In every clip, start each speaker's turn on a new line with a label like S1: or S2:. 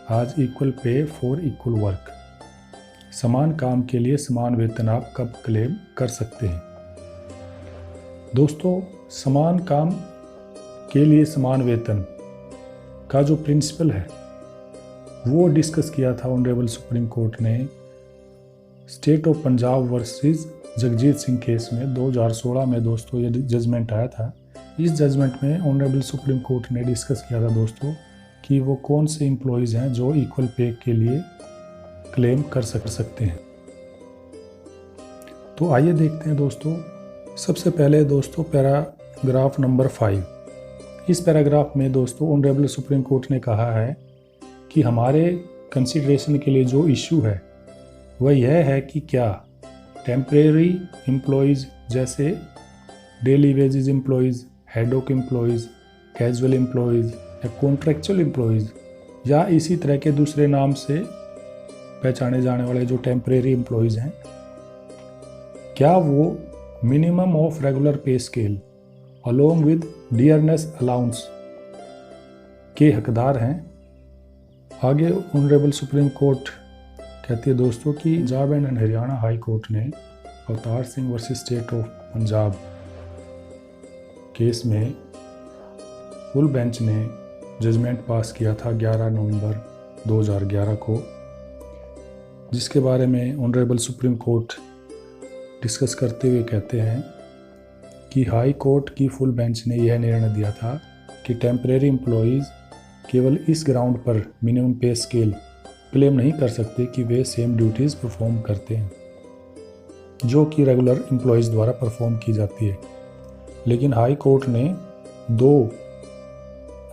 S1: आज equal pay for equal work. समान काम के लिए समान वेतन आप कब क्लेम कर सकते हैं? दोस्तों, समान काम के लिए समान वेतन का जो प्रिंसिपल है वो डिस्कस किया था ऑनरेबल सुप्रीम कोर्ट ने state of Punjab versus Jagjit Singh case में 2016 में। दोस्तों, ये जजमेंट आया था। इस जजमेंट में ऑनरेबल सुप्रीम कोर्ट ने डिस्कस किया था दोस्तों कि वो कौन से एम्प्लॉयज़ हैं जो इक्वल पे के लिए क्लेम कर सकते हैं। तो आइए देखते हैं दोस्तों। सबसे पहले दोस्तों पैराग्राफ नंबर 5। इस पैराग्राफ में दोस्तों ऑनरेबल सुप्रीम कोर्ट ने कहा है कि हमारे कंसिडरेशन के लिए जो इशू है वह यह है कि क्या टेम्परेरी एम्प्लॉयज़ जैसे daily wages employees, haddock employees, casual employees या कॉन्ट्रैक्चुअल एम्प्लॉयज़ या इसी तरह के दूसरे नाम से पहचाने जाने वाले जो टेम्परेरी एम्प्लॉयज़ हैं, क्या वो minimum of regular pay scale along with dearness allowance के हकदार हैं। आगे ऑनरेबल सुप्रीम कोर्ट कहती है दोस्तों कि Punjab and Haryana high court ने Avtar Singh versus state of Punjab case में फुल बेंच ने जजमेंट पास किया था 11 नवंबर 2011 को, जिसके बारे में ऑनरेबल सुप्रीम कोर्ट डिस्कस करते हुए कहते हैं कि हाई कोर्ट की फुल बेंच ने यह निर्णय दिया था कि टेम्परेरी एम्प्लॉयज़ केवल इस ग्राउंड पर मिनिमम पे स्केल क्लेम नहीं कर सकते कि वे सेम ड्यूटीज़ परफॉर्म करते हैं जो कि रेगुलर एम्प्लॉयज़ द्वारा परफॉर्म की जाती है। लेकिन हाई कोर्ट ने 2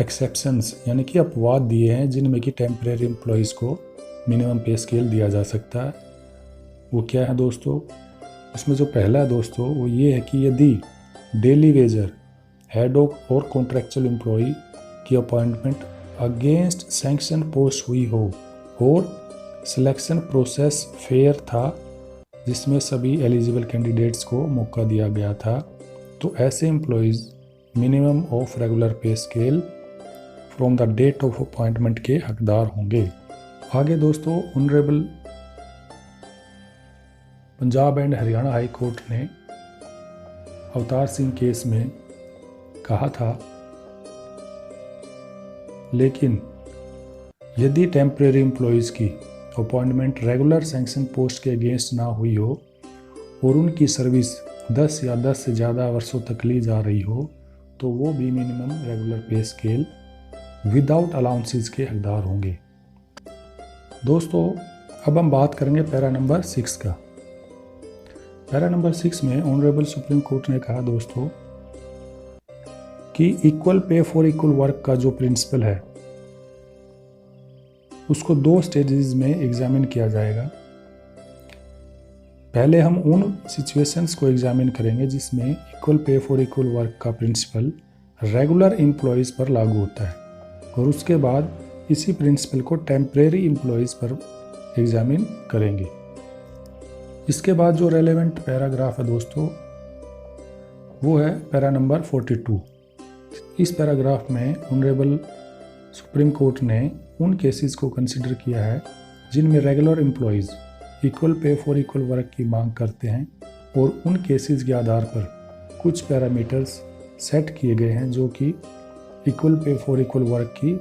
S1: एक्सेप्शंस यानी कि अपवाद दिए हैं जिनमें कि टेम्परेरी एम्प्लॉयज़ को मिनिमम पे स्केल दिया जा सकता है। वो क्या है दोस्तों? उसमें जो पहला है दोस्तों वो ये है कि यदि डेली वेजर, हेडॉक और कॉन्ट्रैक्चुअल एम्प्लॉई की अपॉइंटमेंट अगेंस्ट सैंक्शन पोस्ट हुई हो और सिलेक्शन प्रोसेस फेयर था जिसमें सभी एलिजिबल कैंडिडेट्स को मौका दिया गया था, तो ऐसे employees minimum of regular pay scale from the date of appointment के हकदार होंगे। आगे दोस्तों honourable Punjab and Haryana high court ने अवतार सिंह केस में कहा था, लेकिन यदि टेम्परेरी एम्प्लॉयज़ की अपॉइंटमेंट रेगुलर सैंक्शन पोस्ट के अगेंस्ट ना हुई हो और उनकी सर्विस 10 या 10 से ज़्यादा वर्षों तक ली जा रही हो तो वो भी minimum regular pay scale without allowances के हकदार होंगे। दोस्तों, अब हम बात करेंगे पैरा नंबर 6 का। पैरा नंबर 6 में ऑनरेबल सुप्रीम कोर्ट ने कहा दोस्तों कि equal pay for equal work का जो प्रिंसिपल है उसको 2 स्टेजेस में एग्जामिन किया जाएगा। पहले हम उन सिचुएशंस को एग्जामिन करेंगे जिसमें equal pay for equal work का प्रिंसिपल रेगुलर एम्प्लॉयज़ पर लागू होता है, और उसके बाद इसी प्रिंसिपल को टेम्परेरी एम्प्लॉयज़ पर एग्जामिन करेंगे। इसके बाद जो रेलेवेंट पैराग्राफ है दोस्तों वो है पैरा नंबर 42। इस पैराग्राफ में ऑनरेबल सुप्रीम कोर्ट ने उन केसेस को कंसिडर किया है जिनमें regular employees equal pay for equal work की मांग करते हैं, और उन केसेस के आधार पर कुछ पैरामीटर्स सेट किए गए हैं जो कि equal pay for equal work की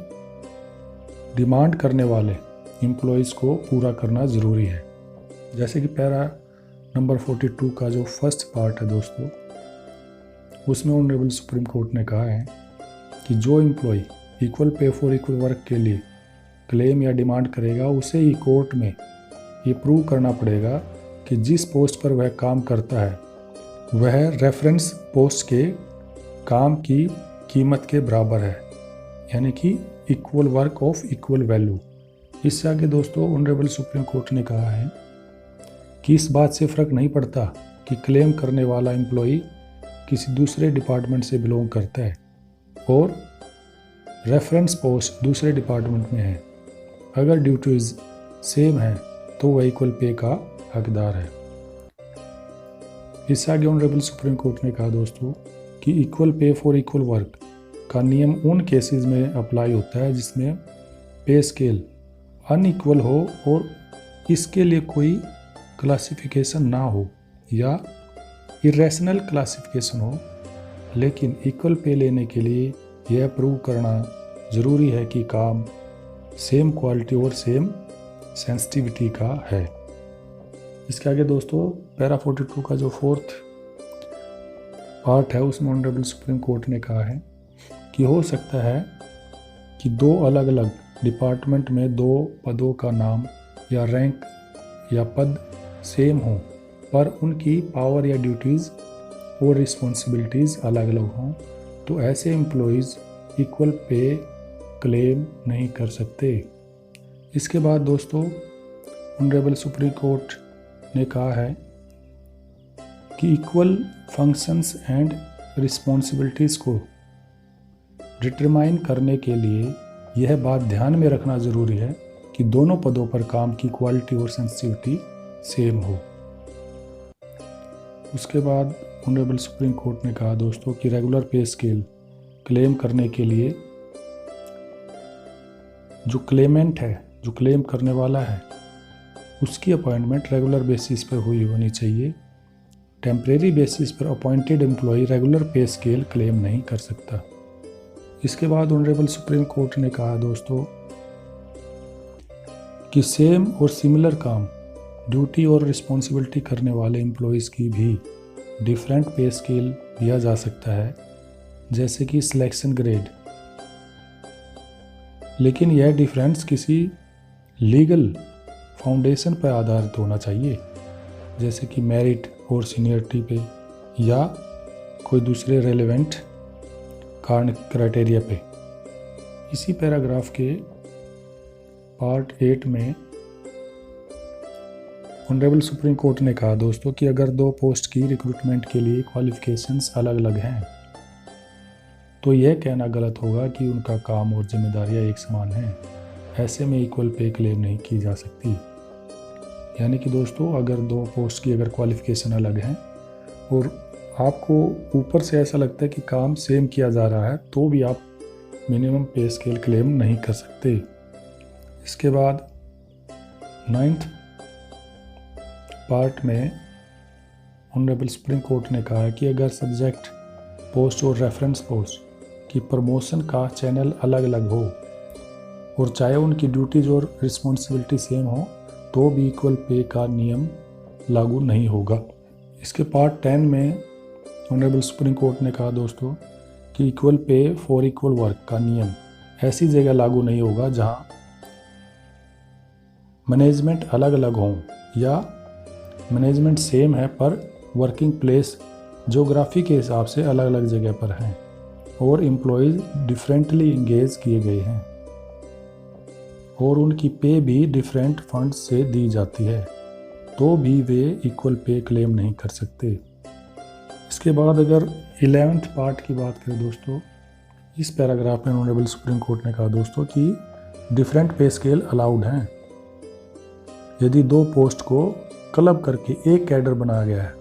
S1: डिमांड करने वाले एम्प्लॉयज़ को पूरा करना ज़रूरी है। जैसे कि पैरा नंबर 42 का जो फर्स्ट पार्ट है दोस्तों, उसमें ऑनरेबल सुप्रीम कोर्ट ने कहा है कि जो employee equal pay for equal work के लिए क्लेम या डिमांड करेगा उसे ही कोर्ट में ये प्रूव करना पड़ेगा कि जिस पोस्ट पर वह काम करता है वह रेफरेंस पोस्ट के काम की कीमत के बराबर है, यानी कि equal work of equal value. इससे आगे दोस्तों ऑनरेबल सुप्रीम कोर्ट ने कहा है कि इस बात से फ़र्क नहीं पड़ता कि क्लेम करने वाला एम्प्लॉई किसी दूसरे डिपार्टमेंट से बिलोंग करता है और रेफरेंस पोस्ट दूसरे डिपार्टमेंट में है, अगर ड्यूटीज़ सेम है तो वह इक्वल पे का हकदार है। इससे आगे ऑनरेबल सुप्रीम कोर्ट ने कहा दोस्तों कि equal pay for equal work का नियम उन केसेस में अप्लाई होता है जिसमें पे स्केल अनइक्वल हो और इसके लिए कोई क्लासिफिकेशन ना हो या इरेशनल क्लासिफिकेशन हो, लेकिन इक्वल पे लेने के लिए यह प्रूव करना ज़रूरी है कि काम सेम क्वालिटी और सेम सेंसिटिविटी का है। इसके आगे दोस्तों पैरा 42 का जो फोर्थ पार्ट है उसमें ऑनरेबल सुप्रीम कोर्ट ने कहा है कि हो सकता है कि दो अलग अलग डिपार्टमेंट में दो पदों का नाम या रैंक या पद सेम हो, पर उनकी पावर या ड्यूटीज़ और रिस्पॉन्सिबिलिटीज़ अलग अलग हों, तो ऐसे एम्प्लॉयज़ इक्वल पे क्लेम नहीं कर सकते। इसके बाद दोस्तों ऑनरेबल सुप्रीम कोर्ट ने कहा है कि इक्वल फंक्शंस एंड रिस्पॉन्सिबिलिटीज़ को डिटरमाइन करने के लिए यह बात ध्यान में रखना ज़रूरी है कि दोनों पदों पर काम की क्वालिटी और सेंसिटिविटी सेम हो। उसके बाद ऑनरेबल सुप्रीम कोर्ट ने कहा दोस्तों कि रेगुलर पे स्केल क्लेम करने के लिए जो क्लेमेंट है, जो क्लेम करने वाला है, उसकी अपॉइंटमेंट रेगुलर बेसिस पर हुई होनी चाहिए। टेम्परेरी बेसिस पर appointed employee regular pay scale claim नहीं कर सकता। इसके बाद ऑनरेबल सुप्रीम कोर्ट ने कहा दोस्तों कि सेम और सिमिलर काम, ड्यूटी और रिस्पॉन्सिबिलिटी करने वाले एम्प्लॉयज़ की भी डिफरेंट पे स्केल दिया जा सकता है, जैसे कि सिलेक्शन ग्रेड, लेकिन यह डिफरेंस किसी लीगल फाउंडेशन पर आधारित होना चाहिए, जैसे कि मेरिट और सीनियरिटी पे या कोई दूसरे रेलेवेंट क्राइटेरिया पे। इसी पैराग्राफ के पार्ट 8 में ऑनरेबल सुप्रीम कोर्ट ने कहा दोस्तों कि अगर दो पोस्ट की रिक्रूटमेंट के लिए क्वालिफिकेशंस अलग अलग हैं, तो यह कहना गलत होगा कि उनका काम और जिम्मेदारियां एक समान हैं। ऐसे में इक्वल पे क्लेम नहीं की जा सकती। यानी कि दोस्तों अगर दो पोस्ट की अगर क्वालिफिकेशन अलग हैं और आपको ऊपर से ऐसा लगता है कि काम सेम किया जा रहा है, तो भी आप मिनिमम पे स्केल क्लेम नहीं कर सकते। इसके बाद 9th पार्ट में ऑनरेबल सुप्रीम कोर्ट ने कहा है कि अगर सब्जेक्ट पोस्ट और रेफरेंस पोस्ट की प्रमोशन का चैनल अलग अलग हो और चाहे उनकी ड्यूटीज और रिस्पॉन्सिबिलिटी सेम हो, तो भी इक्वल पे का नियम लागू नहीं होगा। इसके पार्ट 10 में ऑनरेबल सुप्रीम कोर्ट ने कहा दोस्तों कि equal pay for equal work का नियम ऐसी जगह लागू नहीं होगा जहां मैनेजमेंट अलग अलग हों या मैनेजमेंट सेम है पर वर्किंग प्लेस ज्योग्राफी के हिसाब से अलग अलग जगह पर हैं और एम्प्लॉयज़ डिफरेंटली इंगेज किए गए हैं और उनकी पे भी डिफरेंट फंड्स से दी जाती है, तो भी वे इक्वल पे क्लेम नहीं कर सकते। इसके बाद अगर 11th पार्ट की बात करें दोस्तों, इस पैराग्राफ में ऑनरेबल सुप्रीम कोर्ट ने कहा दोस्तों कि डिफरेंट पे स्केल अलाउड हैं यदि दो पोस्ट को क्लब करके एक कैडर बनाया गया है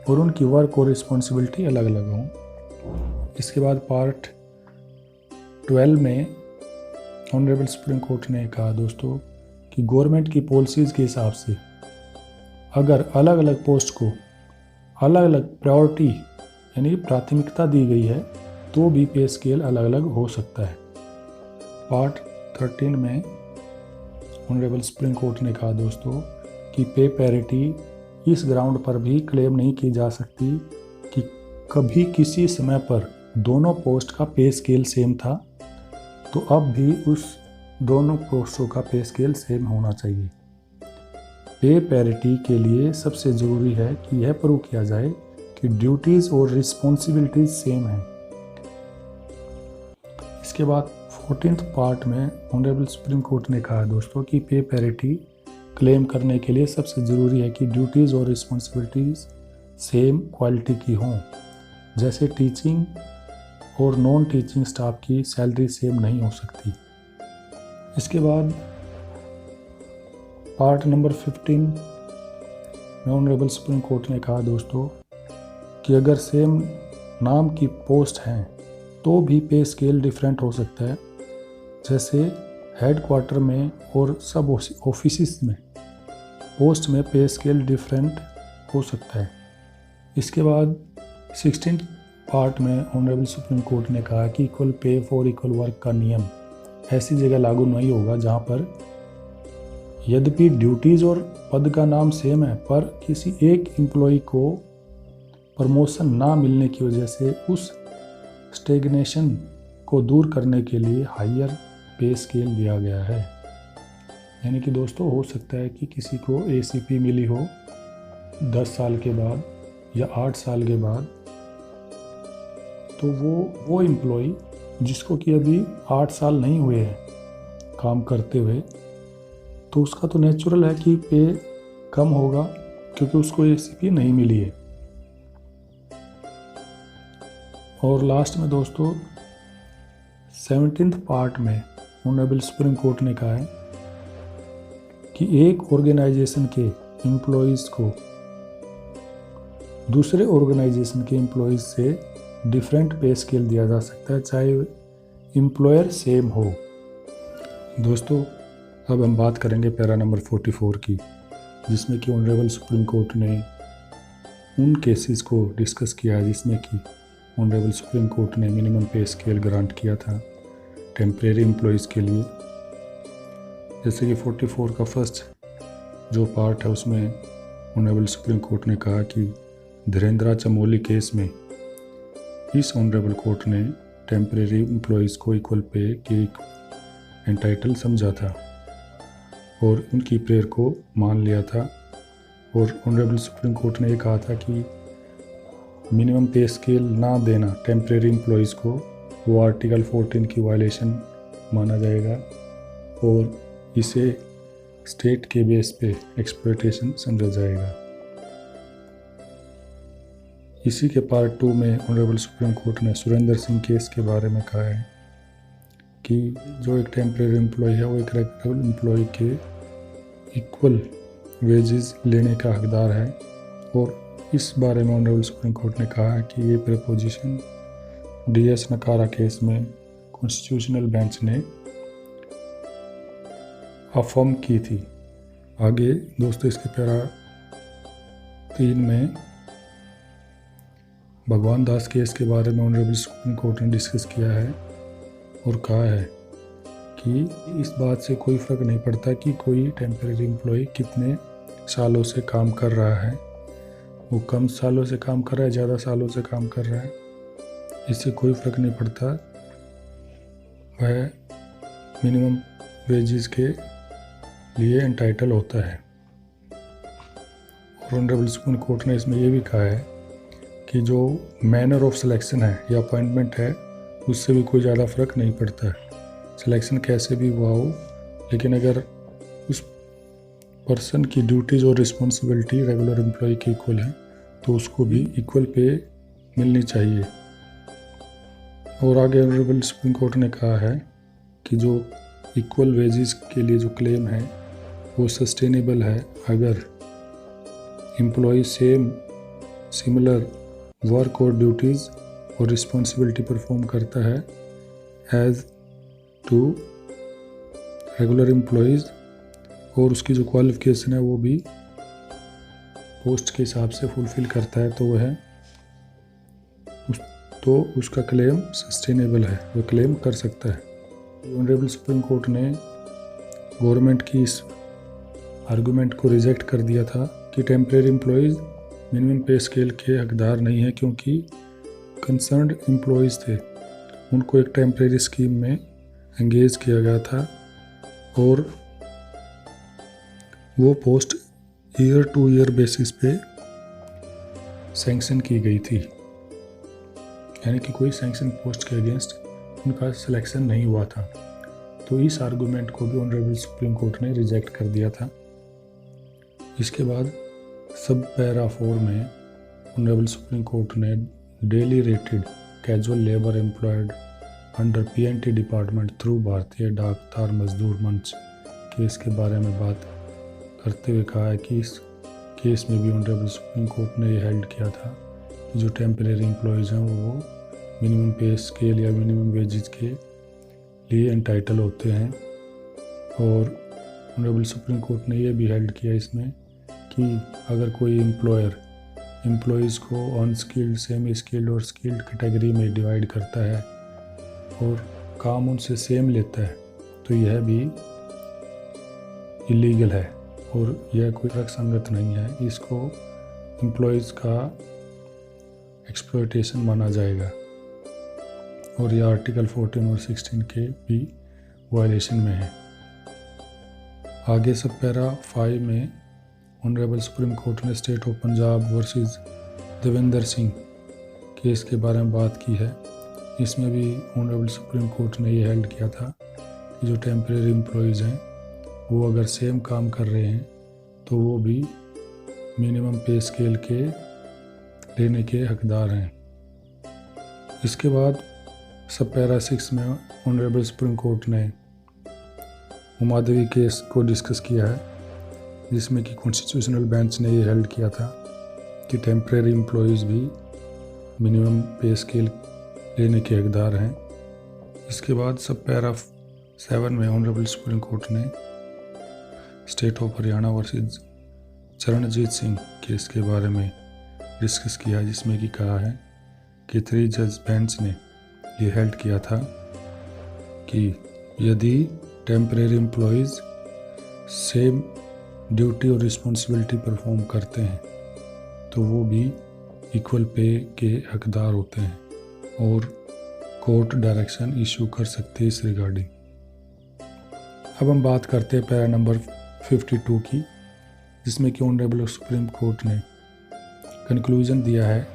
S1: और उनकी वर्क और रिस्पॉन्सिबिलिटी अलग अलग हों। इसके बाद पार्ट 12 में ऑनरेबल सुप्रीम कोर्ट ने कहा दोस्तों कि गवर्नमेंट की पॉलिसीज़ के हिसाब से अगर अलग अलग पोस्ट को अलग अलग प्रायोरिटी यानी प्राथमिकता दी गई है, तो भी पे स्केल अलग अलग हो सकता है। पार्ट 13 में ऑनरेबल सुप्रीम कोर्ट ने कहा दोस्तों कि पे पैरिटी इस ग्राउंड पर भी क्लेम नहीं की जा सकती कि कभी किसी समय पर दोनों पोस्ट का पे स्केल सेम था, तो अब भी उस दोनों पोस्टों का पे स्केल सेम होना चाहिए। पे पैरिटी के लिए सबसे ज़रूरी है कि यह प्रूव किया जाए कि ड्यूटीज़ और रिस्पॉन्सिबिलिटीज़ सेम हैं। इसके बाद 14th पार्ट में ऑनरेबल सुप्रीम कोर्ट ने कहा दोस्तों कि पे पैरिटी क्लेम करने के लिए सबसे ज़रूरी है कि ड्यूटीज़ और रिस्पॉन्सिबिलिटीज़ सेम क्वालिटी की हों, जैसे टीचिंग और नॉन टीचिंग स्टाफ की सैलरी सेम नहीं हो सकती। इसके बाद पार्ट नंबर 15 में ऑनरेबल सुप्रीम कोर्ट ने कहा दोस्तों कि अगर सेम नाम की पोस्ट हैं तो भी पे स्केल डिफरेंट हो सकता है, जैसे हेड क्वार्टर में और सब ऑफिस में पोस्ट में पे स्केल डिफरेंट हो सकता है। इसके बाद 16 पार्ट में ऑनरेबल सुप्रीम कोर्ट ने कहा कि equal pay for equal work का नियम ऐसी जगह लागू नहीं होगा जहां पर यद्यपि ड्यूटीज़ और पद का नाम सेम है पर किसी एक एम्प्लॉय को प्रमोशन ना मिलने की वजह से उस स्टेगनेशन को दूर करने के लिए हायर पे स्केल दिया गया है। यानी कि दोस्तों हो सकता है कि किसी को ACP मिली हो 10 साल के बाद या 8 साल के बाद, तो वो एम्प्लॉय जिसको कि अभी 8 साल नहीं हुए हैं काम करते हुए, तो उसका तो नेचुरल है कि पे कम होगा क्योंकि उसको ACP नहीं मिली है। और लास्ट में दोस्तों 17th पार्ट में ऑनरेबल सुप्रीम कोर्ट ने कहा है कि एक ऑर्गेनाइजेशन के एम्प्लॉयज़ को दूसरे ऑर्गेनाइजेशन के एम्प्लॉयज़ से डिफरेंट पे स्केल दिया जा सकता है चाहे एम्प्लॉयर सेम हो। दोस्तों अब हम बात करेंगे पैरा नंबर 44 की, जिसमें कि ऑनरेबल सुप्रीम कोर्ट ने उन केसेस को डिस्कस किया जिसमें कि ऑनरेबल सुप्रीम कोर्ट ने मिनिमम पे स्केल ग्रांट किया था टेम्परेरी एम्प्लॉयज़ के लिए। जैसे कि 44 का फर्स्ट जो पार्ट है उसमें ऑनरेबल सुप्रीम कोर्ट ने कहा कि धीरेन्द्रा चमोली केस में इस ऑनरेबल कोर्ट ने टेम्परेरी एम्प्लॉयज़ को इक्वल पे के एंटाइटल समझा था और उनकी प्रेयर को मान लिया था। और ऑनरेबल सुप्रीम कोर्ट ने ये कहा था कि मिनिमम पे स्केल ना देना टेम्परेरी एम्प्लॉयज़ को वो आर्टिकल 14 की वायलेशन माना जाएगा और इसे स्टेट के बेस पे एक्सप्लॉयटेशन समझा जाएगा। इसी के पार्ट 2 में ऑनरेबल सुप्रीम कोर्ट ने सुरेंद्र सिंह केस के बारे में कहा है कि जो एक टेम्परेरी एम्प्लॉय है वो एक रेगुलर एम्प्लॉय के इक्वल वेजेस लेने का हकदार है। और इस बारे में ऑनरेबल सुप्रीम कोर्ट ने कहा है कि ये प्रपोजिशन DS नकारा केस में कॉन्स्टिट्यूशनल बेंच ने अफर्म की थी। आगे दोस्तों इसके पैरा 3 में भगवान दास केस के बारे में ऑनरेबल सुप्रीम कोर्ट ने डिस्कस किया है और कहा है कि इस बात से कोई फ़र्क नहीं पड़ता कि कोई टेम्परेरी एम्प्लॉय कितने सालों से काम कर रहा है, वो कम सालों से काम कर रहा है, ज़्यादा सालों से काम कर रहा है, इससे कोई फ़र्क नहीं पड़ता, वह मिनिमम वेजेस के लिए एंटाइटल होता है। और ऑनरेबल सुप्रीम कोर्ट ने इसमें यह भी कहा है कि जो मैनर ऑफ सिलेक्शन है या अपॉइंटमेंट है उससे भी कोई ज़्यादा फ़र्क नहीं पड़ता है, सिलेक्शन कैसे भी हुआ हो, लेकिन अगर उस पर्सन की ड्यूटीज़ और रिस्पॉन्सिबिलिटी रेगुलर एम्प्लॉय के इक्वल है तो उसको भी इक्वल पे मिलनी चाहिए। और आगे ऑनरेबल सुप्रीम कोर्ट ने कहा है कि जो इक्वल वेजेस के लिए जो क्लेम है वो सस्टेनेबल है अगर एम्प्लॉय सेम सिमिलर वर्क और ड्यूटीज़ और रिस्पॉन्सिबिलिटी परफॉर्म करता है एज टू रेगुलर एम्प्लॉयज़ और उसकी जो क्वालिफिकेशन है वो भी पोस्ट के हिसाब से फुलफ़िल करता है, तो वह तो उसका क्लेम सस्टेनेबल है, वो क्लेम कर सकता है। ऑनरेबल सुप्रीम कोर्ट ने गवर्नमेंट की इस आर्गूमेंट को रिजेक्ट कर दिया था कि temporary employees minimum pay scale के हकदार नहीं है क्योंकि कंसर्न्ड एम्प्लॉयज़ थे, उनको एक टेम्परेरी स्कीम में एंगेज किया गया था और वो post year two year basis पे सैंक्शन की गई थी, यानी कि कोई सैंक्शन पोस्ट के अगेंस्ट उनका सिलेक्शन नहीं हुआ था। तो इस आर्गूमेंट को भी ऑनरेबल सुप्रीम कोर्ट ने रिजेक्ट कर दिया था। इसके बाद सब पैरा 4 में ऑनरेबल सुप्रीम कोर्ट ने daily rated casual labour employed under PNT department through भारतीय डाक तार मजदूर मंच केस के बारे में बात करते हुए कहा है कि इस केस में भी ऑनरेबल सुप्रीम कोर्ट ने ये हेल्ड किया था कि जो टेम्परेरी एम्प्लॉयज़ हैं वो मिनिमम पे स्केल या मिनिमम वेजेस के लिए एंटाइटल होते हैं और ऑनरेबल सुप्रीम कोर्ट ने यह भी हेल्ड किया इसमें कि अगर कोई एम्प्लॉयज़ को अनस्किल्ड, सेमी स्किल्ड और स्किल्ड कैटेगरी में डिवाइड करता है और काम उनसे सेम लेता है तो यह भी इलीगल है और यह कोई तर्क संगत नहीं है। इसको एम्प्लॉयज़ का एक्सप्लॉयटेशन माना जाएगा और यह आर्टिकल 14 और 16 के भी वायलेशन में है। आगे सब पैरा 5 में ऑनरेबल सुप्रीम कोर्ट ने state of Punjab versus Devendra Singh case के बारे में बात की है। इसमें भी ऑनरेबल सुप्रीम कोर्ट ने ये हेल्ड किया था कि जो टेम्परेरी एम्प्लॉयज़ हैं वो अगर सेम काम कर रहे हैं तो वो भी मिनिमम पे स्केल के लेने के हकदार हैं। इसके बाद सब पैरा 6 में ऑनरेबल सुप्रीम कोर्ट ने उमादेवी केस को डिस्कस किया है, जिसमें कि कॉन्स्टिट्यूशनल बेंच ने ये हेल्ड किया था कि टेम्परेरी एम्प्लॉयज़ भी मिनिमम पे स्केल लेने के हकदार हैं। इसके बाद सब पैरा 7 में ऑनरेबल सुप्रीम कोर्ट ने state of Haryana versus Charanjit Singh case के बारे में डिस्कस किया, जिसमें कि कहा है कि 3 जज बेंच ने ये हेल्ड किया था कि यदि टेम्परेरी एम्प्लॉयज़ सेम ड्यूटी और रिस्पॉन्सिबिलिटी परफॉर्म करते हैं तो वो भी इक्वल पे के हकदार होते हैं और कोर्ट डायरेक्शन इशू कर सकते हैं इस रिगार्डिंग। अब हम बात करते हैं पैरा नंबर 52 की, जिसमें कि ऑनरेबल सुप्रीम कोर्ट ने कंक्लूजन दिया है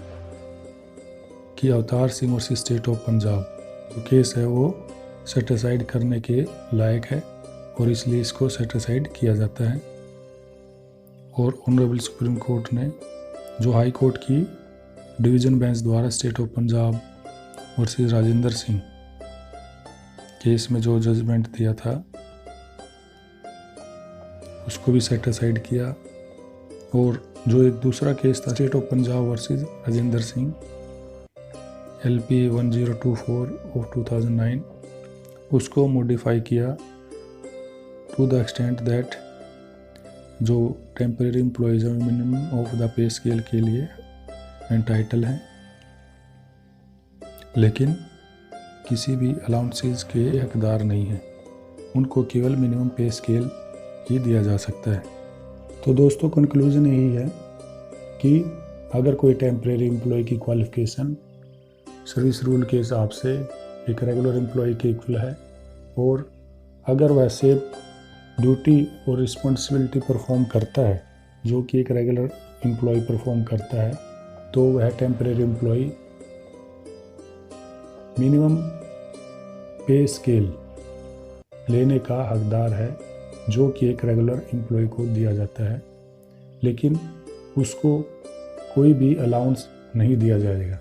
S1: कि Avtar Singh versus state of Punjab जो केस है वो सेटिसाइड करने के लायक है और इसलिए इसको सेटिसाइड किया जाता है। और ऑनरेबल सुप्रीम कोर्ट ने जो हाई कोर्ट की डिवीज़न बेंच द्वारा state of Punjab versus Rajendra Singh case में जो जजमेंट दिया था उसको भी सेटिसाइड किया। और जो एक दूसरा केस था state of Punjab versus Rajendra Singh LP 1024 of 2009 उसको मॉडिफाई किया टू द एक्सटेंट दैट जो टेम्परेरी एम्प्लॉयज़ हैं minimum of the pay scale के लिए एंटाइटल हैं, लेकिन किसी भी अलाउंसेस के हकदार नहीं हैं। उनको केवल मिनिमम पे स्केल ही दिया जा सकता है। तो दोस्तों कंक्लूजन यही है कि अगर कोई टेम्परेरी एम्प्लॉय की क्वालिफ़िकेशन सर्विस रूल के हिसाब से एक रेगुलर एम्प्लॉय के इक्वल है और अगर वैसे ड्यूटी और रिस्पॉन्सिबिलिटी परफॉर्म करता है जो कि एक रेगुलर एम्प्लॉय परफॉर्म करता है तो वह temporary employee minimum pay scale लेने का हकदार है जो कि एक रेगुलर एम्प्लॉय को दिया जाता है, लेकिन उसको कोई भी अलाउंस नहीं दिया जाएगा।